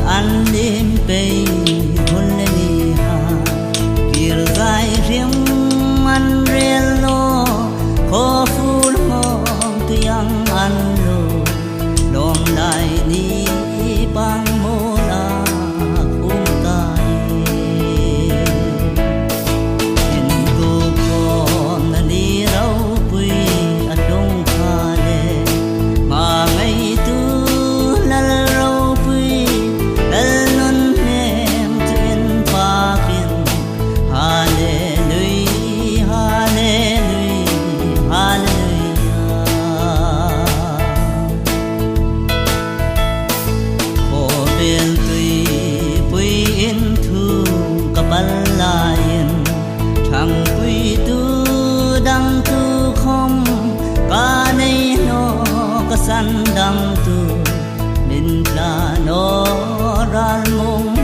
an đêm bề hôn lên đi hà kiều dài riêng ăn rèn lo khó phun hong tiếng ăn lo đom lại đi bang mô la khung tai in cô con đi rau quy ở đông pha lệ mà ngày tu lal rau quy lal non em trên pha kiên hallelujah hallelujah hallelujah o ben tui pui in thu kapal lain thang pui tu dang tu khom ka nei no ka san dang tu min pla no ral mong